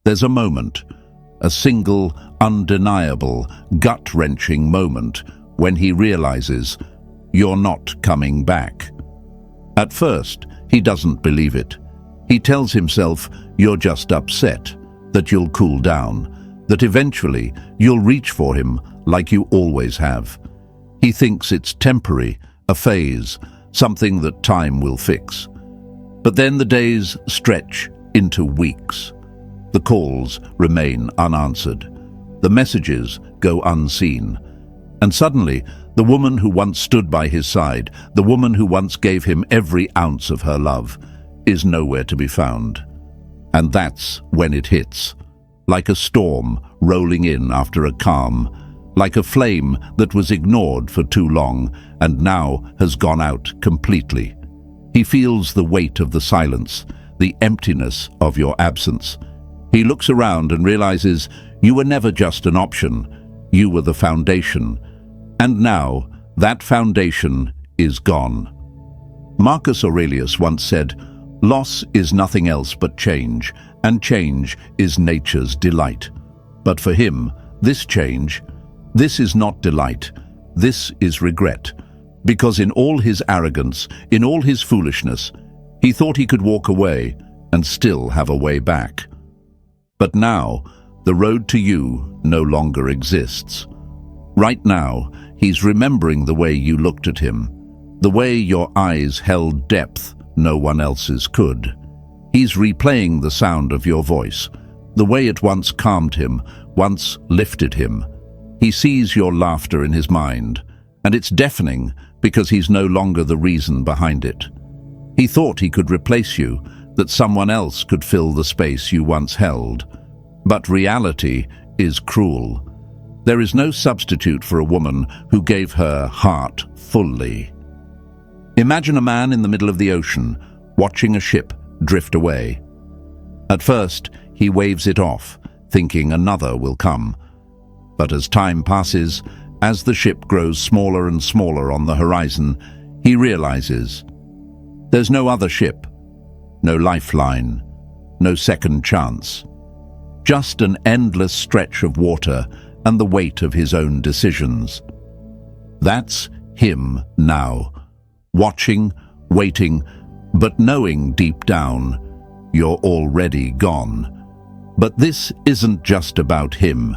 There's a moment, a single, undeniable, gut-wrenching moment when he realizes you're not coming back. At first, he doesn't believe it. He tells himself you're just upset, that you'll cool down, that eventually you'll reach for him like you always have. He thinks it's temporary, a phase, something that time will fix. But then the days stretch into weeks. The calls remain unanswered. The messages go unseen. And suddenly, the woman who once stood by his side, the woman who once gave him every ounce of her love, is nowhere to be found. And that's when it hits. Like a storm rolling in after a calm, like a flame that was ignored for too long and now has gone out completely. He feels the weight of the silence, the emptiness of your absence. He looks around and realizes you were never just an option, you were the foundation. And now, that foundation is gone. Marcus Aurelius once said, "Loss is nothing else but change, and change is nature's delight." But for him, this change, this is not delight, this is regret. Because in all his arrogance, in all his foolishness, he thought he could walk away and still have a way back. But now, the road to you no longer exists. Right now, he's remembering the way you looked at him, the way your eyes held depth no one else's could. He's replaying the sound of your voice, the way it once calmed him, once lifted him. He sees your laughter in his mind, and it's deafening because he's no longer the reason behind it. He thought he could replace you, that someone else could fill the space you once held. But reality is cruel. There is no substitute for a woman who gave her heart fully. Imagine a man in the middle of the ocean, watching a ship drift away. At first, he waves it off, thinking another will come. But as time passes, as the ship grows smaller and smaller on the horizon, he realizes there's no other ship, no lifeline, no second chance. Just an endless stretch of water and the weight of his own decisions. That's him now, watching, waiting, but knowing deep down you're already gone. But this isn't just about him.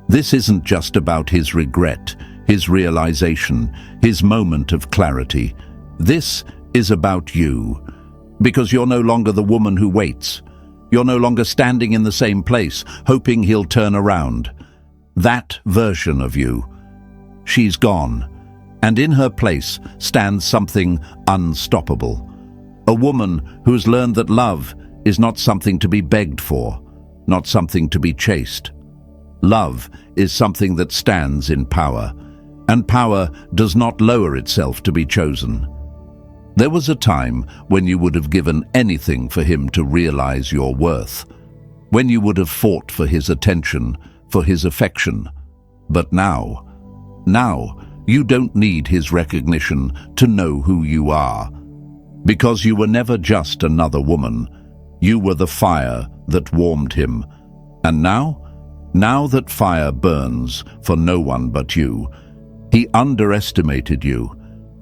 This isn't just about his regret, his realization, his moment of clarity. This is about you. Because you're no longer the woman who waits. You're no longer standing in the same place, hoping he'll turn around. That version of you, she's gone. And in her place stands something unstoppable. A woman who's learned that love is not something to be begged for, not something to be chased. Love is something that stands in power, and power does not lower itself to be chosen. There was a time when you would have given anything for him to realize your worth, when you would have fought for his attention, for his affection. But now you don't need his recognition to know who you are. Because you were never just another woman. You were the fire that warmed him. And now that fire burns for no one but you, he underestimated you.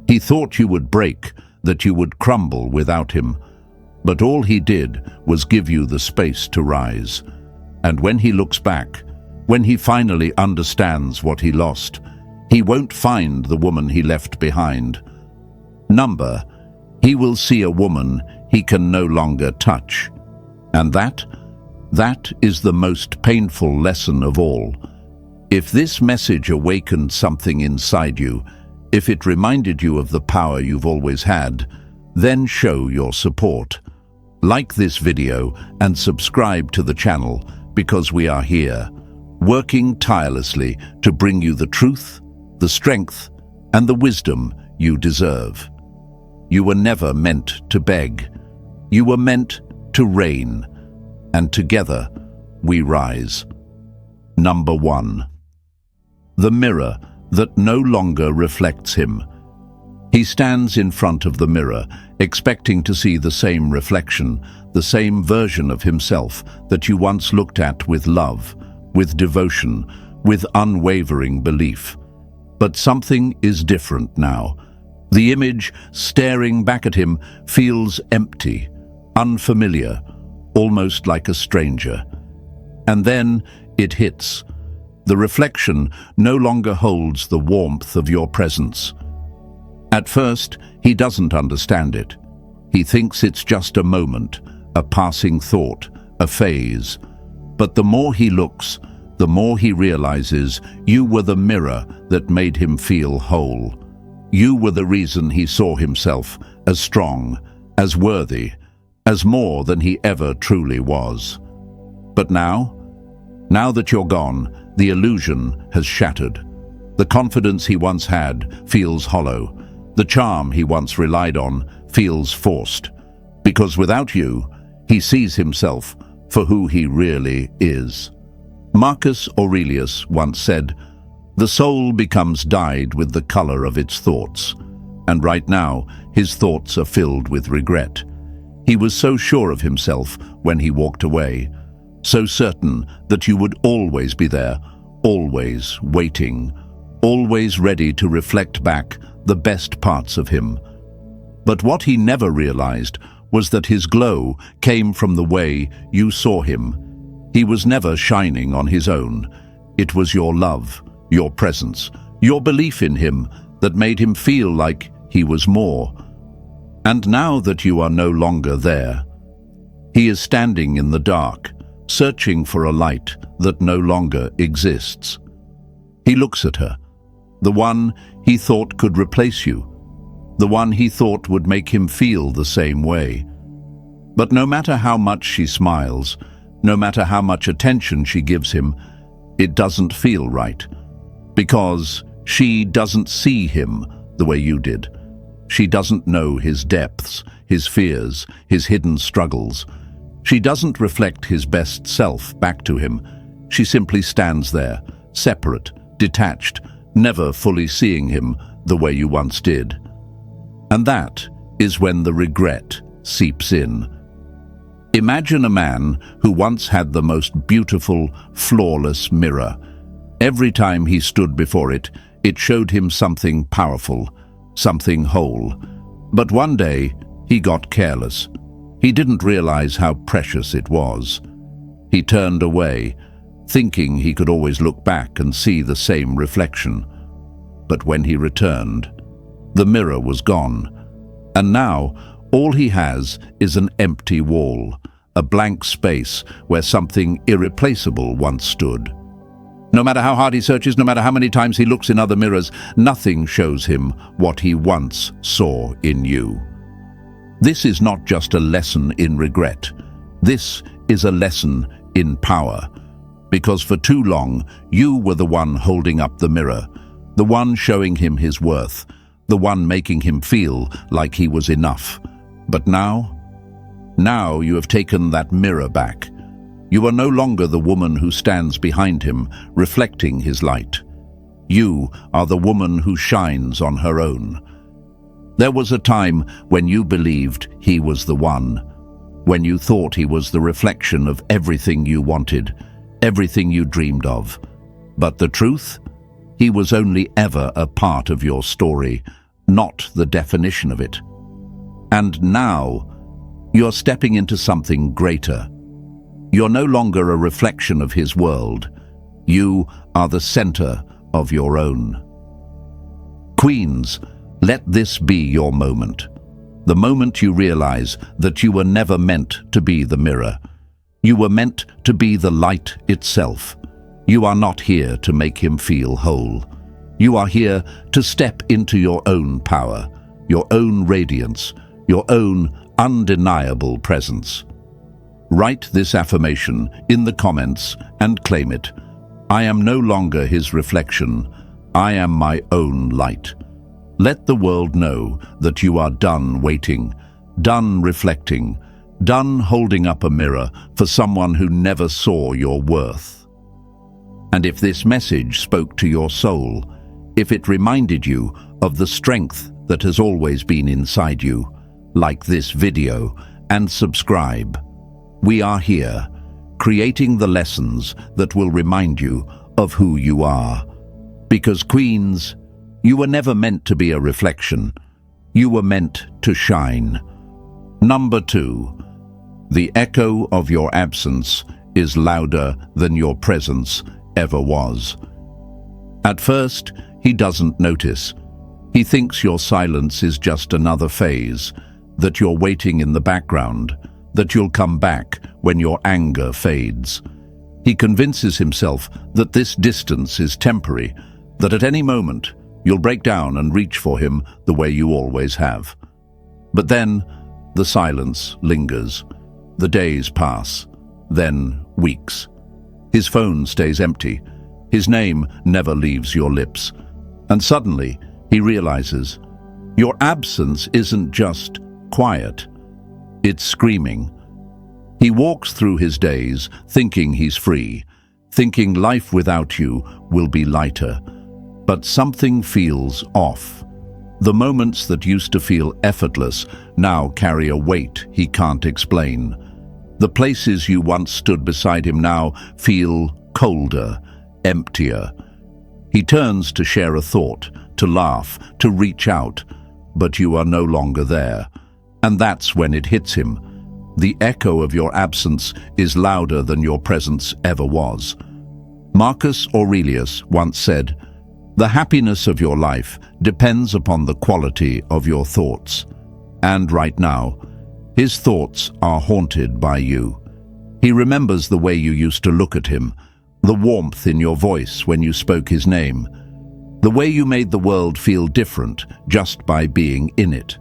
He thought you would break, that you would crumble without him. But all he did was give you the space to rise. And when he looks back, when he finally understands what he lost, he won't find the woman he left behind. He will see a woman he can no longer touch. And that is the most painful lesson of all. If this message awakened something inside you, if it reminded you of the power you've always had, then show your support. Like this video and subscribe to the channel, because we are here, working tirelessly to bring you the truth, the strength, and the wisdom you deserve. You were never meant to beg. You were meant to reign. And together, we rise. 1. The mirror that no longer reflects him. He stands in front of the mirror, expecting to see the same reflection, the same version of himself that you once looked at with love, with devotion, with unwavering belief. But something is different now. The image staring back at him feels empty, unfamiliar, almost like a stranger. And then it hits. The reflection no longer holds the warmth of your presence. At first, he doesn't understand it. He thinks it's just a moment, a passing thought, a phase. But the more he looks, the more he realizes you were the mirror that made him feel whole. You were the reason he saw himself as strong, as worthy, as more than he ever truly was. But now that you're gone, the illusion has shattered. The confidence he once had feels hollow. The charm he once relied on feels forced. Because without you, he sees himself for who he really is. Marcus Aurelius once said, "The soul becomes dyed with the color of its thoughts." And right now, his thoughts are filled with regret. He was so sure of himself when he walked away, so certain that you would always be there, always waiting, always ready to reflect back the best parts of him. But what he never realized was that his glow came from the way you saw him. He was never shining on his own. It was your love, your presence, your belief in him that made him feel like he was more. And now that you are no longer there, he is standing in the dark, searching for a light that no longer exists. He looks at her, the one he thought could replace you, the one he thought would make him feel the same way. But no matter how much she smiles, no matter how much attention she gives him, it doesn't feel right. Because she doesn't see him the way you did. She doesn't know his depths, his fears, his hidden struggles. She doesn't reflect his best self back to him. She simply stands there, separate, detached, never fully seeing him the way you once did. And that is when the regret seeps in. Imagine a man who once had the most beautiful, flawless mirror. Every time he stood before it, it showed him something powerful, something whole. But one day, he got careless. He didn't realize how precious it was. He turned away, thinking he could always look back and see the same reflection. But when he returned, the mirror was gone. And now, all he has is an empty wall, a blank space where something irreplaceable once stood. No matter how hard he searches, no matter how many times he looks in other mirrors, nothing shows him what he once saw in you. This is not just a lesson in regret. This is a lesson in power. Because for too long, you were the one holding up the mirror, the one showing him his worth, the one making him feel like he was enough. But now you have taken that mirror back. You are no longer the woman who stands behind him, reflecting his light. You are the woman who shines on her own. There was a time when you believed he was the one, when you thought he was the reflection of everything you wanted, everything you dreamed of. But the truth? He was only ever a part of your story, not the definition of it. And now, you're stepping into something greater. You're no longer a reflection of his world. You are the center of your own. Queens, let this be your moment. The moment you realize that you were never meant to be the mirror. You were meant to be the light itself. You are not here to make him feel whole. You are here to step into your own power, your own radiance, your own undeniable presence. Write this affirmation in the comments and claim it. I am no longer his reflection. I am my own light. Let the world know that you are done waiting, done reflecting, done holding up a mirror for someone who never saw your worth. And if this message spoke to your soul, if it reminded you of the strength that has always been inside you, like this video, and subscribe. We are here, creating the lessons that will remind you of who you are. Because Queens, you were never meant to be a reflection. You were meant to shine. Number 2. The echo of your absence is louder than your presence ever was. At first, he doesn't notice. He thinks your silence is just another phase, that you're waiting in the background, that you'll come back when your anger fades. He convinces himself that this distance is temporary, that at any moment you'll break down and reach for him the way you always have. But then the silence lingers. The days pass, then weeks. His phone stays empty. His name never leaves your lips. And suddenly he realizes your absence isn't just quiet, it's screaming. He walks through his days thinking he's free, thinking life without you will be lighter. But something feels off. The moments that used to feel effortless now carry a weight he can't explain. The places you once stood beside him now feel colder, emptier. He turns to share a thought, to laugh, to reach out, but you are no longer there. And that's when it hits him. The echo of your absence is louder than your presence ever was. Marcus Aurelius once said, "The happiness of your life depends upon the quality of your thoughts." And right now, his thoughts are haunted by you. He remembers the way you used to look at him, the warmth in your voice when you spoke his name, the way you made the world feel different just by being in it.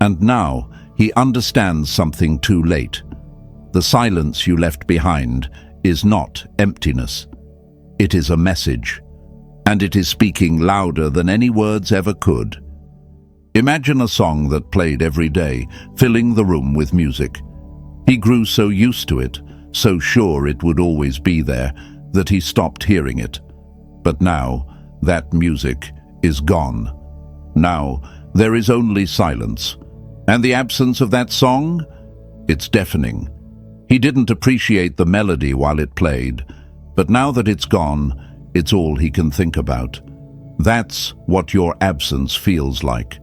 And now he understands something too late. The silence you left behind is not emptiness. It is a message, and it is speaking louder than any words ever could. Imagine a song that played every day, filling the room with music. He grew so used to it, so sure it would always be there, that he stopped hearing it. But now, that music is gone. Now, there is only silence. And the absence of that song? It's deafening. He didn't appreciate the melody while it played, but now that it's gone, it's all he can think about. That's what your absence feels like.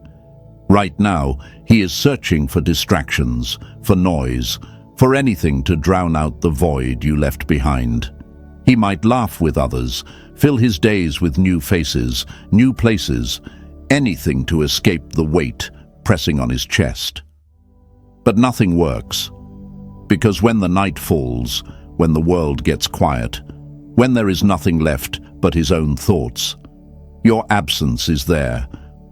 Right now, he is searching for distractions, for noise, for anything to drown out the void you left behind. He might laugh with others, fill his days with new faces, new places, anything to escape the weight pressing on his chest. But nothing works, because when the night falls, when the world gets quiet, when there is nothing left but his own thoughts, your absence is there,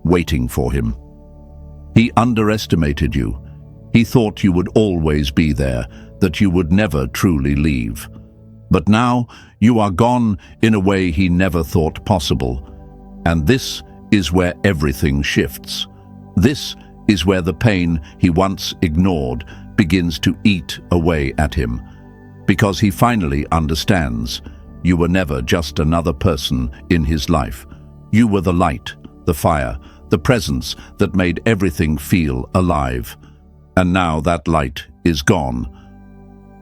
waiting for him. He underestimated you. He thought you would always be there, that you would never truly leave. But now you are gone in a way he never thought possible. And this is where everything shifts. This is where the pain he once ignored begins to eat away at him. Because he finally understands you were never just another person in his life. You were the light, the fire, the presence that made everything feel alive. And now that light is gone.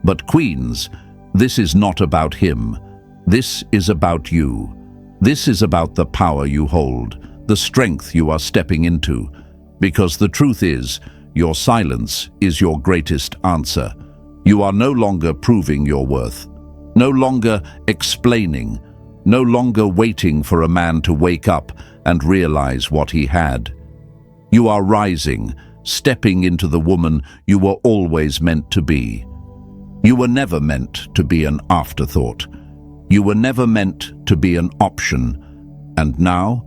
But Queens, this is not about him. This is about you. This is about the power you hold, the strength you are stepping into. Because the truth is, your silence is your greatest answer. You are no longer proving your worth, no longer explaining, no longer waiting for a man to wake up and realize what he had. You are rising, stepping into the woman you were always meant to be. You were never meant to be an afterthought. You were never meant to be an option. And now,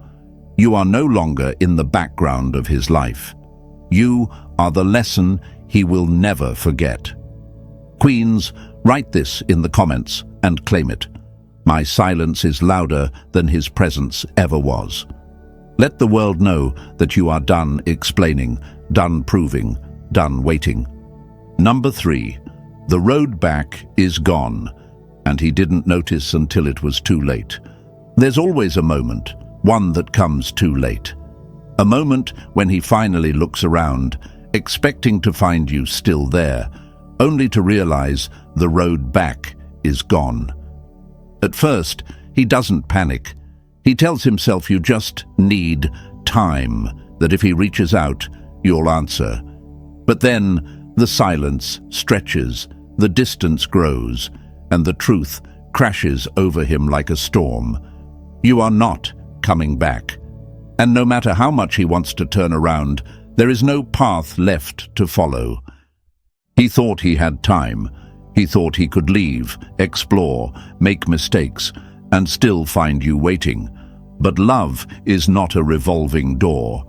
you are no longer in the background of his life. You are the lesson he will never forget. Queens, write this in the comments and claim it. My silence is louder than his presence ever was. Let the world know that you are done explaining, done proving, done waiting. Number 3, the road back is gone, and he didn't notice until it was too late. There's always a moment, one that comes too late. A moment when he finally looks around, expecting to find you still there, only to realize the road back is gone. At first, he doesn't panic. He tells himself you just need time, that if he reaches out, you'll answer. But then the silence stretches, the distance grows, and the truth crashes over him like a storm. You are not coming back. And no matter how much he wants to turn around, there is no path left to follow. He thought he had time. He thought he could leave, explore, make mistakes, and still find you waiting. But love is not a revolving door.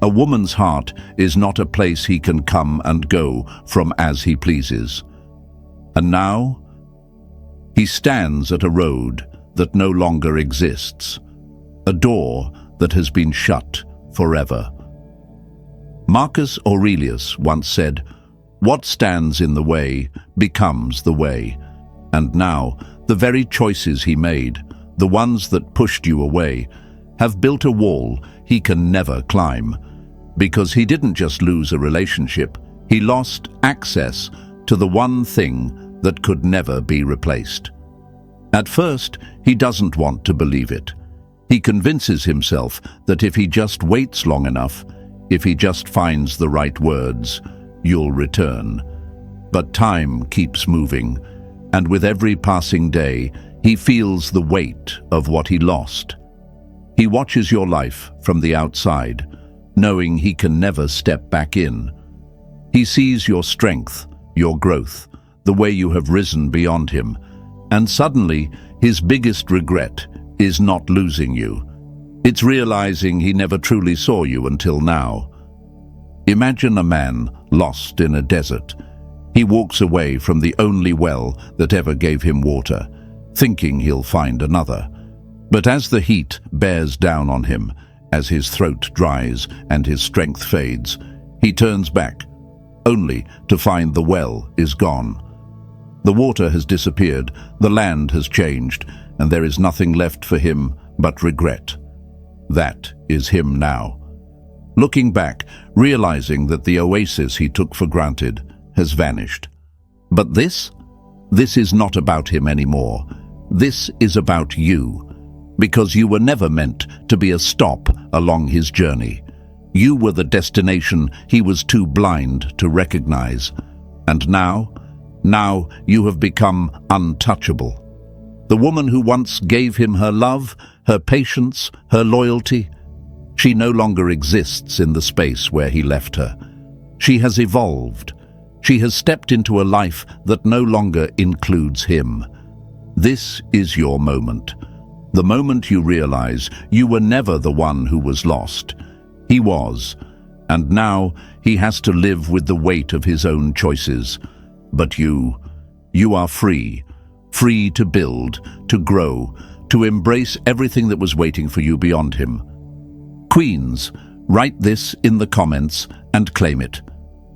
A woman's heart is not a place he can come and go from as he pleases. And now, he stands at a road that no longer exists, a door that has been shut forever. Marcus Aurelius once said, "What stands in the way becomes the way." And now, the very choices he made, the ones that pushed you away, have built a wall he can never climb. Because he didn't just lose a relationship, he lost access to the one thing that could never be replaced. At first, he doesn't want to believe it. He convinces himself that if he just waits long enough, if he just finds the right words, you'll return. But time keeps moving, and with every passing day, he feels the weight of what he lost. He watches your life from the outside, knowing he can never step back in. He sees your strength, your growth, the way you have risen beyond him, and suddenly his biggest regret is not losing you. It's realizing he never truly saw you until now. Imagine a man lost in a desert. He walks away from the only well that ever gave him water, thinking he'll find another. But as the heat bears down on him, as his throat dries and his strength fades, he turns back, only to find the well is gone. The water has disappeared, the land has changed, and there is nothing left for him but regret. That is him now. Looking back, realizing that the oasis he took for granted has vanished. But this is not about him anymore. This is about you. Because you were never meant to be a stop along his journey. You were the destination he was too blind to recognize. And now you have become untouchable. The woman who once gave him her love, her patience, her loyalty, she no longer exists in the space where he left her. She has evolved. She has stepped into a life that no longer includes him. This is your moment. The moment you realize you were never the one who was lost. He was, and now he has to live with the weight of his own choices. But you are free. Free to build, to grow, to embrace everything that was waiting for you beyond him. Queens, write this in the comments and claim it.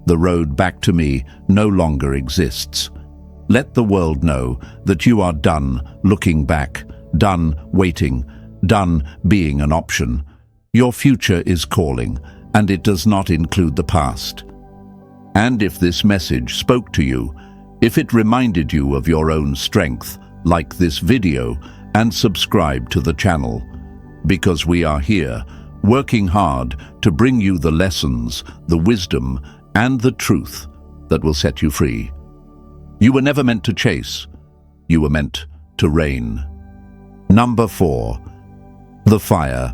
The road back to me no longer exists. Let the world know that you are done looking back, done waiting, done being an option. Your future is calling, and it does not include the past. And if this message spoke to you, if it reminded you of your own strength, like this video and subscribe to the channel. Because we are here, working hard to bring you the lessons, the wisdom, and the truth that will set you free. You were never meant to chase. You were meant to reign. Number 4. The fire.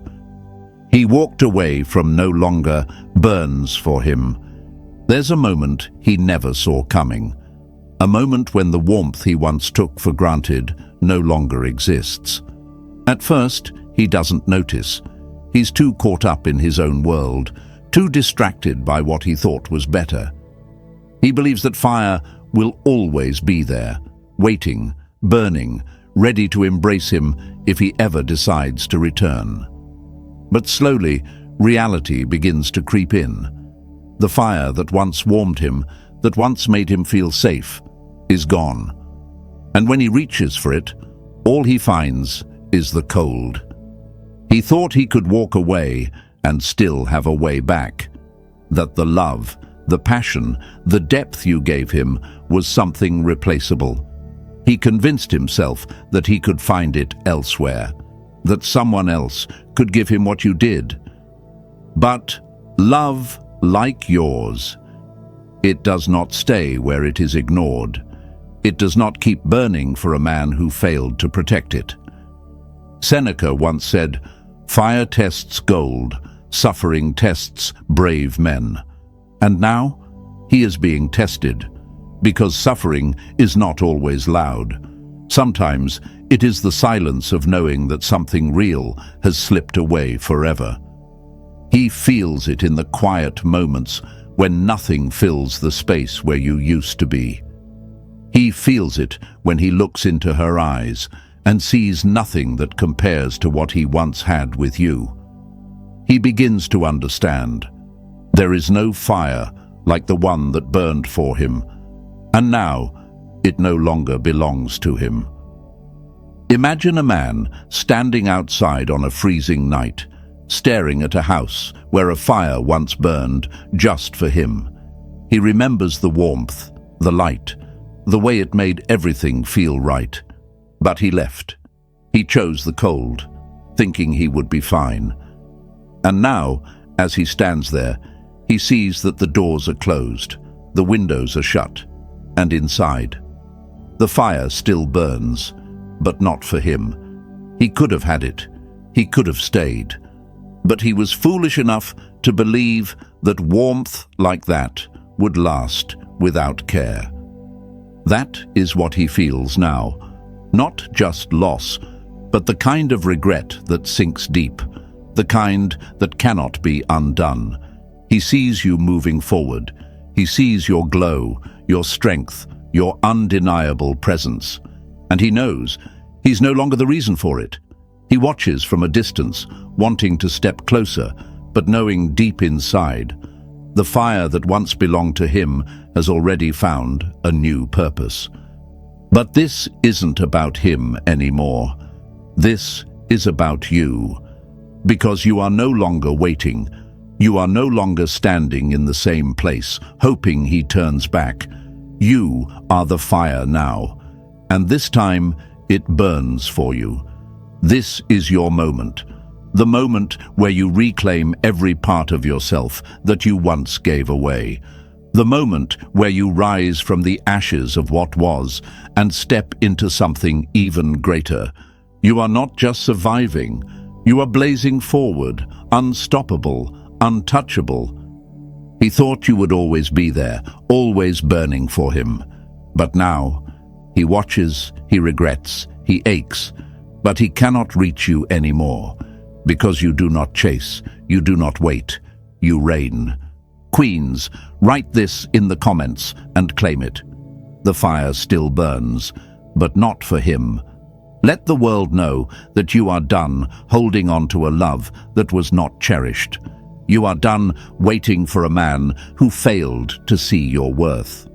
He walked away from no longer burns for him. There's a moment he never saw coming. A moment when the warmth he once took for granted no longer exists. At first, he doesn't notice. He's too caught up in his own world, too distracted by what he thought was better. He believes that fire will always be there, waiting, burning, ready to embrace him if he ever decides to return. But slowly, reality begins to creep in. The fire that once warmed him, that once made him feel safe, is gone. And when he reaches for it, all he finds is the cold. He thought he could walk away and still have a way back. That the love, the passion, the depth you gave him was something replaceable. He convinced himself that he could find it elsewhere, that someone else could give him what you did. But love, like yours, it does not stay where it is ignored. It does not keep burning for a man who failed to protect it. Seneca once said, "Fire tests gold, suffering tests brave men." And now, he is being tested, because suffering is not always loud. Sometimes it is the silence of knowing that something real has slipped away forever. He feels it in the quiet moments when nothing fills the space where you used to be. He feels it when he looks into her eyes and sees nothing that compares to what he once had with you. He begins to understand. There is no fire like the one that burned for him, and now it no longer belongs to him. Imagine a man standing outside on a freezing night, staring at a house where a fire once burned just for him. He remembers the warmth, the light, the way it made everything feel right. But he left. He chose the cold, thinking he would be fine. And now, as he stands there, he sees that the doors are closed, the windows are shut, and inside, the fire still burns, but not for him. He could have had it. He could have stayed. But he was foolish enough to believe that warmth like that would last without care. That is what he feels now. Not just loss, but the kind of regret that sinks deep, the kind that cannot be undone. He sees you moving forward. He sees your glow, your strength, your undeniable presence. And he knows he's no longer the reason for it. He watches from a distance, wanting to step closer, but knowing deep inside, the fire that once belonged to him has already found a new purpose. But this isn't about him anymore. This is about you. Because you are no longer waiting. You are no longer standing in the same place, hoping he turns back. You are the fire now. And this time, it burns for you. This is your moment. The moment where you reclaim every part of yourself that you once gave away. The moment where you rise from the ashes of what was and step into something even greater. You are not just surviving. You are blazing forward, unstoppable, untouchable. He thought you would always be there, always burning for him. But now, he watches, he regrets, he aches, but he cannot reach you anymore. Because you do not chase, you do not wait, you reign. Queens, write this in the comments and claim it. The fire still burns, but not for him. Let the world know that you are done holding on to a love that was not cherished. You are done waiting for a man who failed to see your worth.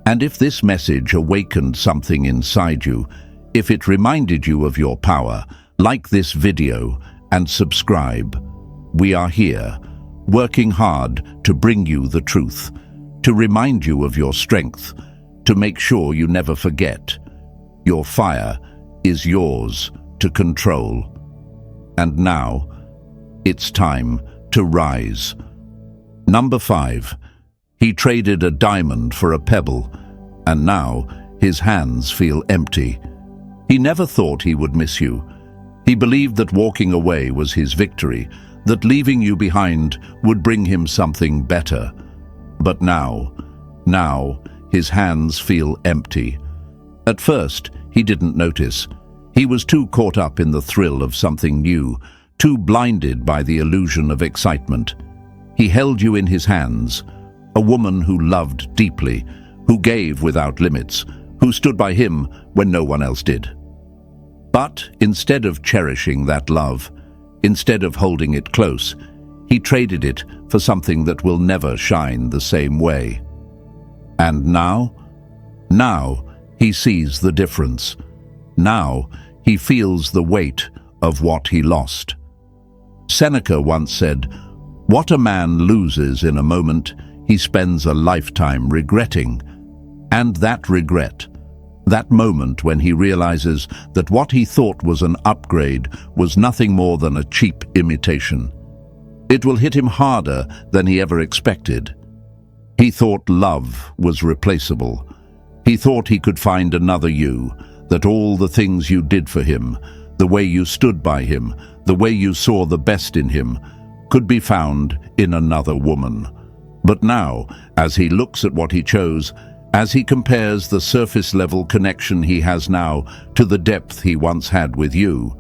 And if this message awakened something inside you, if it reminded you of your power, like this video and subscribe. We are here, working hard to bring you the truth, to remind you of your strength, to make sure you never forget. Your fire is yours to control. And now, it's time to rise. Number 5. He traded a diamond for a pebble, and now his hands feel empty. He never thought he would miss you. He believed that walking away was his victory, that leaving you behind would bring him something better. But now his hands feel empty. At first, he didn't notice. He was too caught up in the thrill of something new, too blinded by the illusion of excitement. He held you in his hands, a woman who loved deeply, who gave without limits, who stood by him when no one else did. But instead of cherishing that love, instead of holding it close, he traded it for something that will never shine the same way. And now he sees the difference. Now he feels the weight of what he lost. Seneca once said, "What a man loses in a moment, he spends a lifetime regretting. And that regret, that moment when he realizes that what he thought was an upgrade was nothing more than a cheap imitation. It will hit him harder than he ever expected. He thought love was replaceable. He thought he could find another you, that all the things you did for him, the way you stood by him, the way you saw the best in him, could be found in another woman. But now, as he looks at what he chose, as he compares the surface-level connection he has now to the depth he once had with you,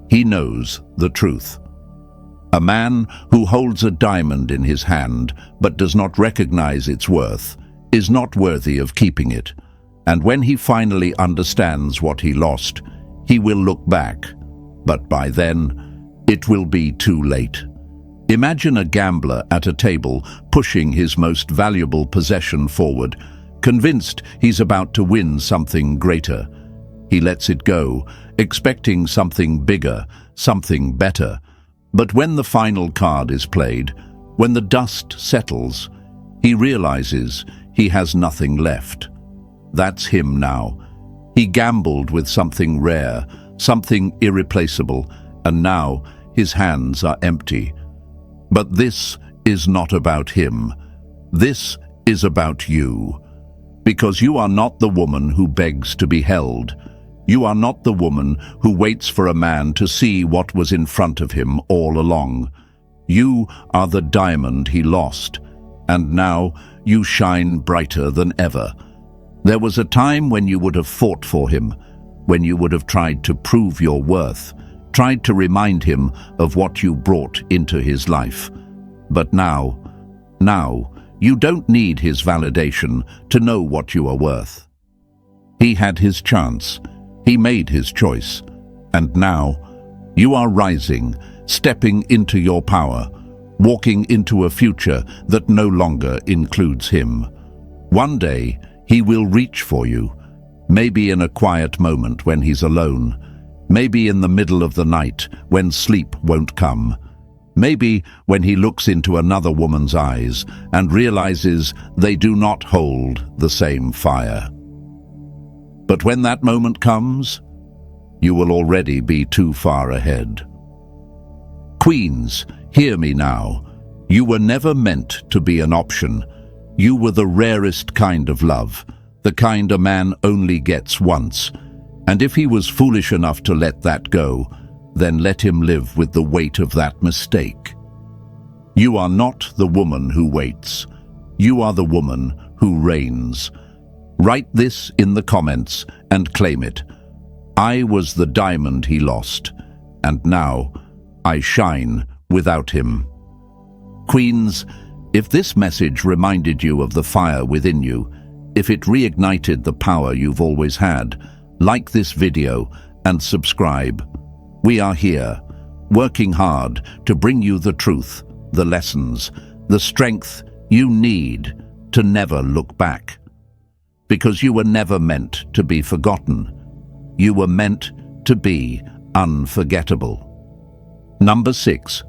he knows the truth. A man who holds a diamond in his hand but does not recognize its worth is not worthy of keeping it. And when he finally understands what he lost, he will look back. But by then, it will be too late. Imagine a gambler at a table pushing his most valuable possession forward, convinced he's about to win something greater. He lets it go, expecting something bigger, something better. But when the final card is played, when the dust settles, he realizes he has nothing left. That's him now. He gambled with something rare, something irreplaceable, and now his hands are empty. But this is not about him. This is about you. Because you are not the woman who begs to be held. You are not the woman who waits for a man to see what was in front of him all along. You are the diamond he lost, and now you shine brighter than ever. There was a time when you would have fought for him, when you would have tried to prove your worth, tried to remind him of what you brought into his life. But now, you don't need his validation to know what you are worth. He had his chance. He made his choice. And now, you are rising, stepping into your power, walking into a future that no longer includes him. One day, he will reach for you, maybe in a quiet moment when he's alone, maybe in the middle of the night when sleep won't come, maybe when he looks into another woman's eyes and realizes they do not hold the same fire. But when that moment comes, you will already be too far ahead. Queens, hear me now. You were never meant to be an option. You were the rarest kind of love, the kind a man only gets once. And if he was foolish enough to let that go, then let him live with the weight of that mistake. You are not the woman who waits. You are the woman who reigns. Write this in the comments and claim it. I was the diamond he lost, and now I shine without him. Queens, if this message reminded you of the fire within you, if it reignited the power you've always had, like this video and subscribe. We are here, working hard to bring you the truth, the lessons, the strength you need to never look back. Because you were never meant to be forgotten. You were meant to be unforgettable. Number 6.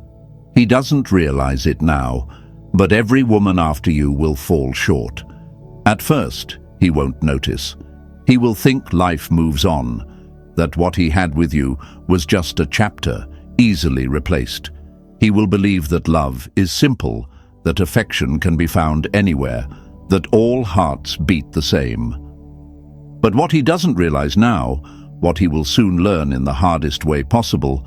He doesn't realize it now, but every woman after you will fall short. At first, he won't notice. He will think life moves on, that what he had with you was just a chapter, easily replaced. He will believe that love is simple, that affection can be found anywhere, that all hearts beat the same. But what he doesn't realize now, what he will soon learn in the hardest way possible,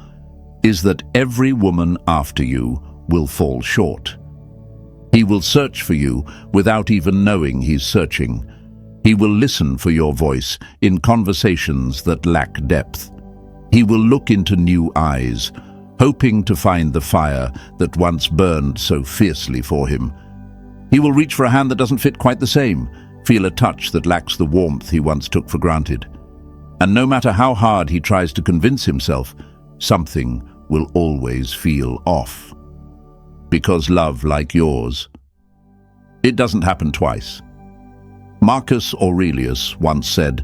is that every woman after you will fall short. He will search for you without even knowing he's searching. He will listen for your voice in conversations that lack depth. He will look into new eyes, hoping to find the fire that once burned so fiercely for him. He will reach for a hand that doesn't fit quite the same, feel a touch that lacks the warmth he once took for granted. And no matter how hard he tries to convince himself, something will always feel off. Because love like yours, it doesn't happen twice. Marcus Aurelius once said,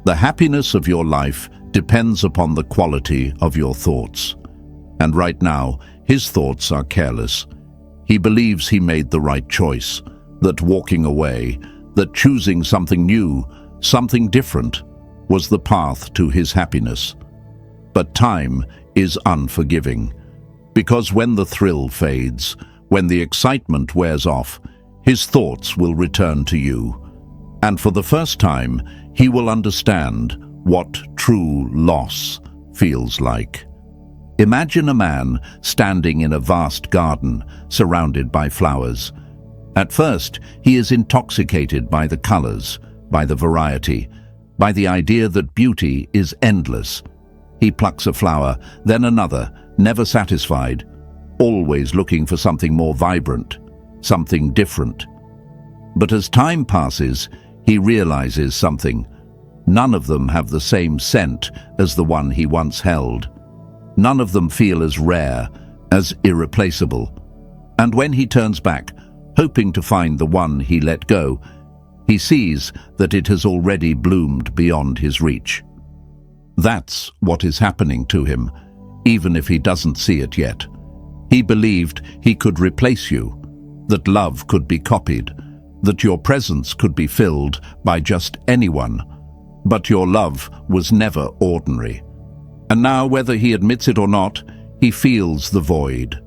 "The happiness of your life depends upon the quality of your thoughts." And right now, his thoughts are careless. He believes he made the right choice, that walking away, that choosing something new, something different, was the path to his happiness. But time is unforgiving, because when the thrill fades, when the excitement wears off, his thoughts will return to you. And for the first time, he will understand what true loss feels like. Imagine a man standing in a vast garden, surrounded by flowers. At first, he is intoxicated by the colors, by the variety, by the idea that beauty is endless. He plucks a flower, then another, never satisfied, always looking for something more vibrant, something different. But as time passes, he realizes something. None of them have the same scent as the one he once held. None of them feel as rare, as irreplaceable. And when he turns back, hoping to find the one he let go, he sees that it has already bloomed beyond his reach. That's what is happening to him, even if he doesn't see it yet. He believed he could replace you, that love could be copied, that your presence could be filled by just anyone. But your love was never ordinary. And now, whether he admits it or not, he feels the void.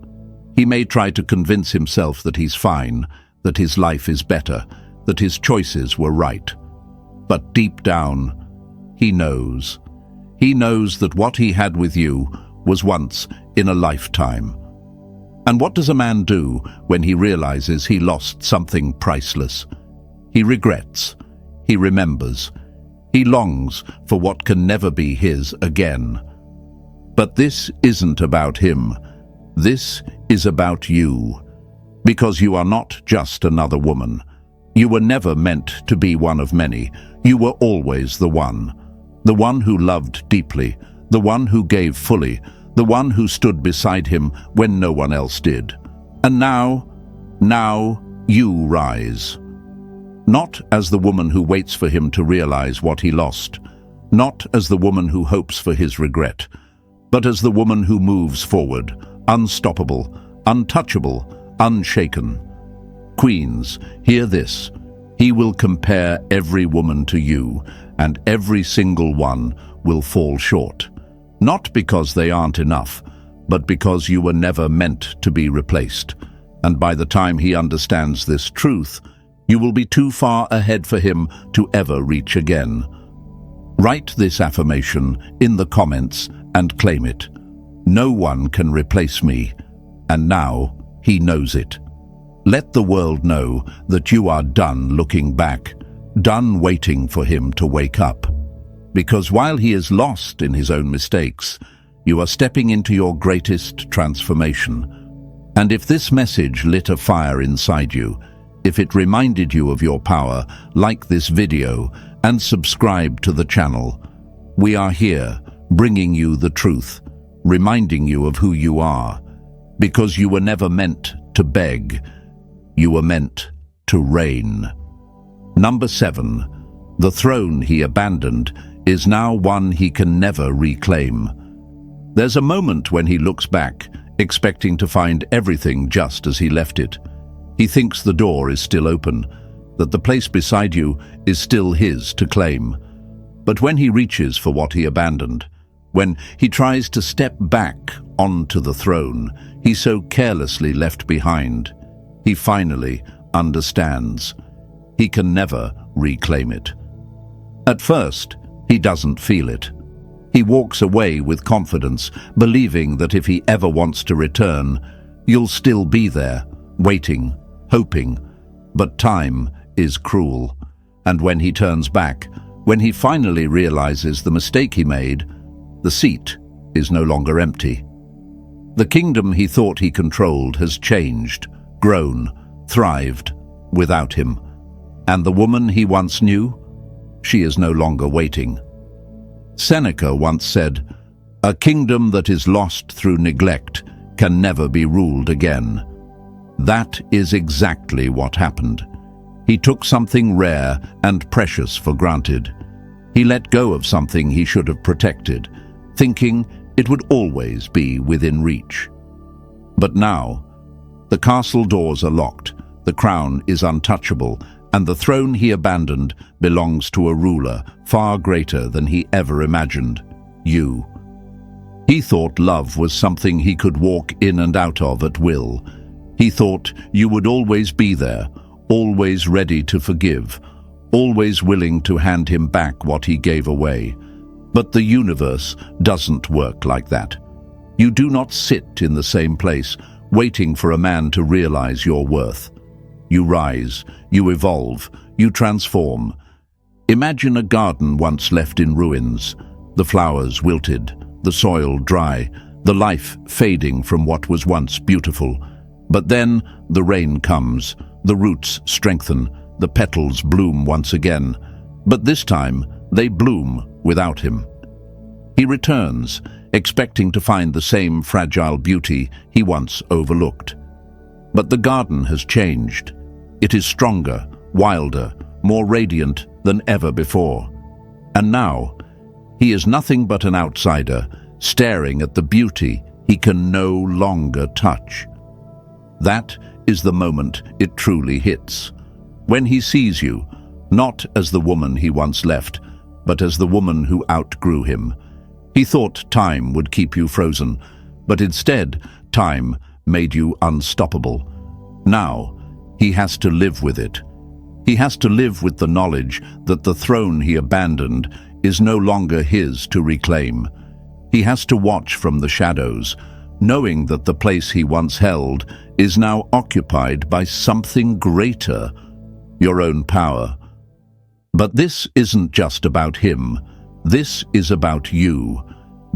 He may try to convince himself that he's fine, that his life is better, that his choices were right. But deep down, he knows. He knows that what he had with you was once in a lifetime. And what does a man do when he realizes he lost something priceless? He regrets. He remembers. He longs for what can never be his again. But this isn't about him. This is about you. Because you are not just another woman. You were never meant to be one of many. You were always the one who loved deeply, the one who gave fully, the one who stood beside him when no one else did. And now you rise. Not as the woman who waits for him to realize what he lost, not as the woman who hopes for his regret, but as the woman who moves forward, unstoppable, untouchable, unshaken. Queens, hear this. He will compare every woman to you, and every single one will fall short. Not because they aren't enough, but because you were never meant to be replaced. And by the time he understands this truth, you will be too far ahead for him to ever reach again. Write this affirmation in the comments and claim it. No one can replace me, and now he knows it. Let the world know that you are done looking back, done waiting for him to wake up. Because while he is lost in his own mistakes, you are stepping into your greatest transformation. And if this message lit a fire inside you, if it reminded you of your power, like this video and subscribe to the channel. We are here, bringing you the truth, reminding you of who you are, because you were never meant to beg. You were meant to reign. Number 7. The throne he abandoned is now one he can never reclaim. There's a moment when he looks back, expecting to find everything just as he left it. He thinks the door is still open, that the place beside you is still his to claim. But when he reaches for what he abandoned, when he tries to step back onto the throne he so carelessly left behind, he finally understands. He can never reclaim it. At first, he doesn't feel it. He walks away with confidence, believing that if he ever wants to return, you'll still be there, waiting, hoping. But time is cruel, and when he turns back, when he finally realizes the mistake he made, the seat is no longer empty. The kingdom he thought he controlled has changed, grown, thrived without him. And the woman he once knew, she is no longer waiting. Seneca once said, "A kingdom that is lost through neglect can never be ruled again." That is exactly what happened. He took something rare and precious for granted. He let go of something he should have protected, thinking it would always be within reach. But now, the castle doors are locked, The crown is untouchable, and the throne he abandoned belongs to a ruler far greater than he ever imagined, you. He thought love was something he could walk in and out of at will. He thought you would always be there, always ready to forgive, always willing to hand him back what he gave away. But the universe doesn't work like that. You do not sit in the same place, waiting for a man to realize your worth. You rise, you evolve, you transform. Imagine a garden once left in ruins, the flowers wilted, the soil dry, the life fading from what was once beautiful. But then the rain comes, the roots strengthen, the petals bloom once again. But this time they bloom without him. He returns, expecting to find the same fragile beauty he once overlooked. But the garden has changed. It is stronger, wilder, more radiant than ever before. And now, he is nothing but an outsider, staring at the beauty he can no longer touch. That is the moment it truly hits. When he sees you, not as the woman he once left, but as the woman who outgrew him. He thought time would keep you frozen, but instead, time made you unstoppable. Now, he has to live with it. He has to live with the knowledge that the throne he abandoned is no longer his to reclaim. He has to watch from the shadows, knowing that the place he once held is now occupied by something greater, your own power. But this isn't just about him. This is about you,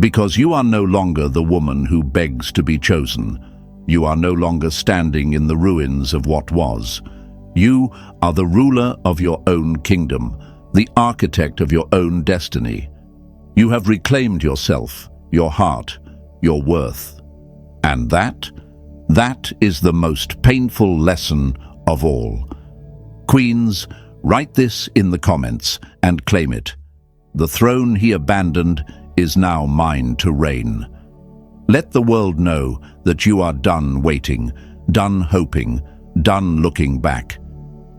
because you are no longer the woman who begs to be chosen. You are no longer standing in the ruins of what was. You are the ruler of your own kingdom, the architect of your own destiny. You have reclaimed yourself, your heart, your worth. And that is the most painful lesson of all. Queens, write this in the comments and claim it. The throne he abandoned is now mine to reign. Let the world know that you are done waiting, done hoping, done looking back.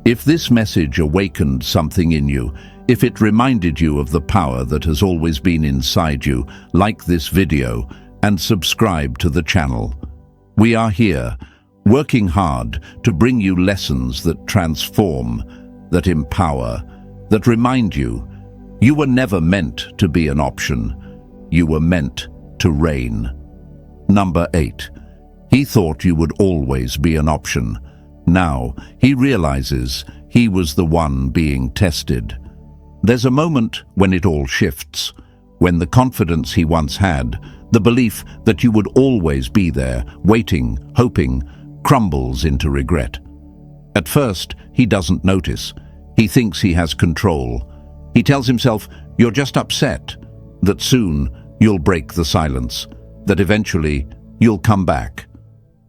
If this message awakened something in you, if it reminded you of the power that has always been inside you, like this video and subscribe to the channel. We are here, working hard to bring you lessons that transform, that empower, that remind you you were never meant to be an option. You were meant to reign. Number 8. He thought you would always be an option. Now, he realizes he was the one being tested. There's a moment when it all shifts, when the confidence he once had, the belief that you would always be there, waiting, hoping, crumbles into regret. At first, he doesn't notice. He thinks he has control. He tells himself, you're just upset, that soon you'll break the silence, that eventually you'll come back.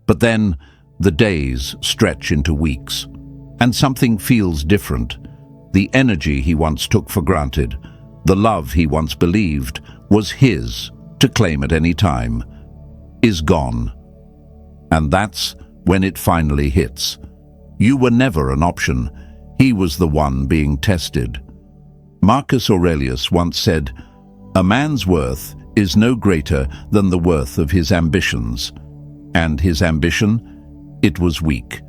But then the days stretch into weeks, and something feels different. The energy he once took for granted, the love he once believed was his to claim at any time, is gone. And that's when it finally hits. You were never an option. He was the one being tested. Marcus Aurelius once said, "A man's worth is no greater than the worth of his ambitions." And his ambition? It was weak.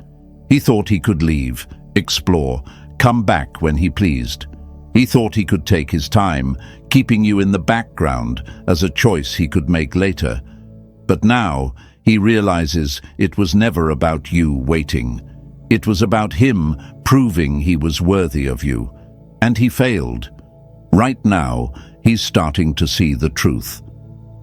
He thought he could leave, explore, come back when he pleased. He thought he could take his time, keeping you in the background as a choice he could make later. But now he realizes it was never about you waiting. It was about him proving he was worthy of you. And he failed. Right now, he's starting to see the truth.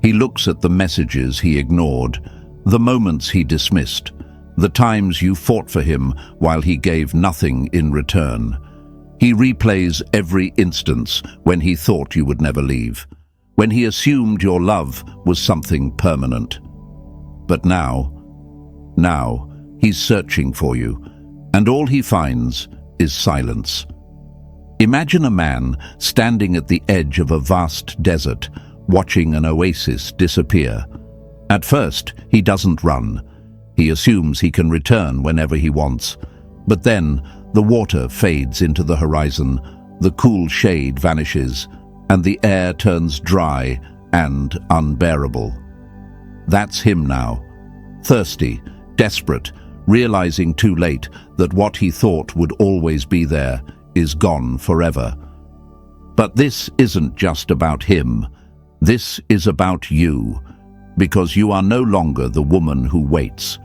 He looks at the messages he ignored, the moments he dismissed, the times you fought for him while he gave nothing in return. He replays every instance when he thought you would never leave, when he assumed your love was something permanent. But now he's searching for you, and all he finds is silence. Imagine a man standing at the edge of a vast desert, watching an oasis disappear. At first, he doesn't run. He assumes he can return whenever he wants. But then the water fades into the horizon, the cool shade vanishes, and the air turns dry and unbearable. That's him now, thirsty, desperate, realizing too late that what he thought would always be there is gone forever. But this isn't just about him. This is about you, because you are no longer the woman who waits.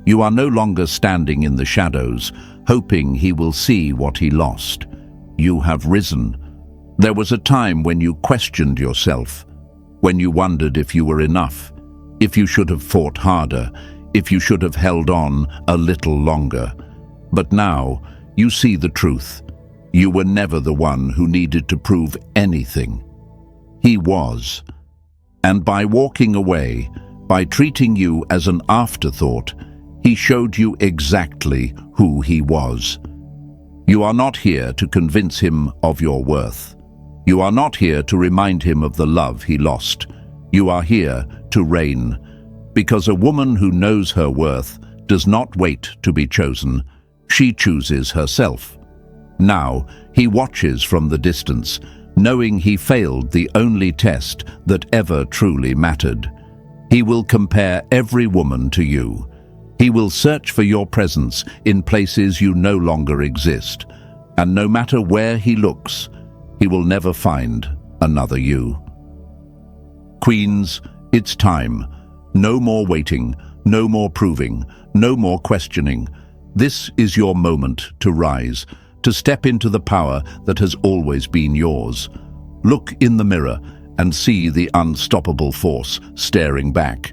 You are no longer standing in the shadows, hoping he will see what he lost. You have risen. There was a time when you questioned yourself, when you wondered if you were enough, if you should have fought harder, if you should have held on a little longer. But now you see the truth. You were never the one who needed to prove anything. He was. And by walking away, by treating you as an afterthought, he showed you exactly who he was. You are not here to convince him of your worth. You are not here to remind him of the love he lost. You are here to reign, because a woman who knows her worth does not wait to be chosen. She chooses herself. Now he watches from the distance, knowing he failed the only test that ever truly mattered. He will compare every woman to you. He will search for your presence in places you no longer exist, and no matter where he looks, he will never find another you. Queens, it's time. No more waiting, no more proving, no more questioning. This is your moment to rise, to step into the power that has always been yours. Look in the mirror and see the unstoppable force staring back.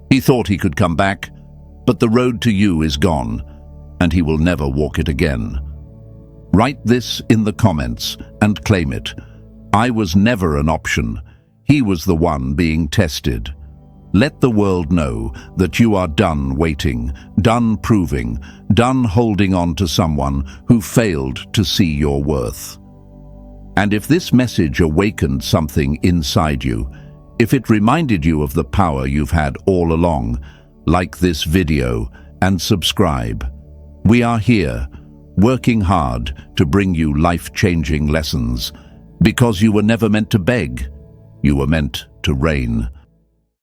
He thought he could come back, but the road to you is gone, and he will never walk it again. Write this in the comments and claim it. I was never an option. He was the one being tested. Let the world know that you are done waiting, done proving, done holding on to someone who failed to see your worth. And if this message awakened something inside you, if it reminded you of the power you've had all along, like this video and subscribe. We are here, working hard to bring you life-changing lessons, because you were never meant to beg, you were meant to reign.